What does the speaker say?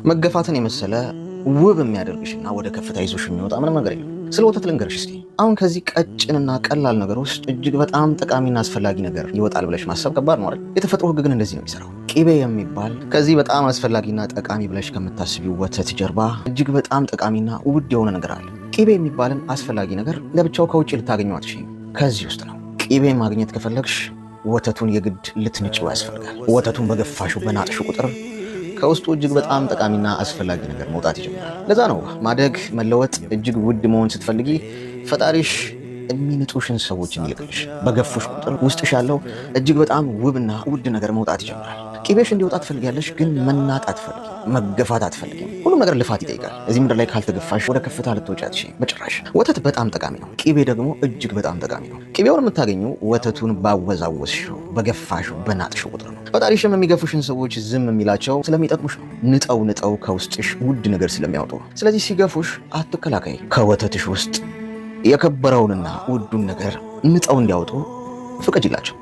መገፋትን የመሰለ ውብ የሚያደርግሽና ወደ ከፍታ ይዞሽ የሚወጣ ምንም ነገር የለም። ስለ ወተት ልንገርሽ እስቲ። አሁን ከዚህ ቀጭንና ቀላል ነገር ውስጥ እጅግ በጣም ጠቃሚና አስፈላጊ ነገር ይወጣል ብለሽ ማሰብ ከባድ ነው አይደል? የተፈጥሮ ሕግ ግን እንደዚህ ነው የሚሰራው። ቂቤ የሚባል ከዚህ በጣም አስፈላጊና ጠቃሚ ብለሽ ከምታስቢው ወተት ጀርባ እጅግ በጣም ጠቃሚና ውድ የሆነ ነገር አለ። ቂቤ የሚባልን አስፈላጊ ነገር ለብቻው ከውጭ ልታገኘው አትችይም። ከዚህ ውስጥ ነው። ቂቤ ማግኘት ከፈለግሽ ወተቱን የግድ ልትንጪው ያስፈልጋል። ወተቱን በገፋሽው በናጥሽ ቁጥር ከውስጡ እጅግ በጣም ጠቃሚና አስፈላጊ ነገር መውጣት ይጀምራል። ለዛ ነው ማደግ፣ መለወጥ፣ እጅግ ውድ መሆን ስትፈልጊ ፈጣሪሽ የሚንጡሽን ሰዎች የሚልክልሽ። በገፉሽ ቁጥር ውስጥሽ ያለው እጅግ በጣም ውብና ውድ ነገር መውጣት ይጀምራል። ቂቤሽ እንዲወጣ ትፈልጊያለሽ፣ ግን መናጥ አትፈልጊ፣ መገፋት አትፈልጊም። ሁሉም ነገር ልፋት ይጠይቃል። እዚህ ምድር ላይ ካልተገፋሽ ወደ ከፍታ ልትወጪ አትችይም በጭራሽ። ወተት በጣም ጠቃሚ ነው። ቂቤ ደግሞ እጅግ በጣም ጠቃሚ ነው። ቂቤውን የምታገኘው ወተቱን ባወዛወዝሽው፣ በገፋሽው፣ በናጥሽው ቁጥር ነው። ፈጣሪሽም የሚገፉሽን ሰዎች ዝም የሚላቸው ስለሚጠቅሙሽ ነው። ንጠው ከውስጥሽ ውድ ነገር ስለሚያወጡ። ስለዚህ ሲገፉሽ አትከላከይ። ከወተትሽ ውስጥ የከበረውንና ውዱን ነገር ንጠው እንዲያወጡ ፍቀጅላቸው።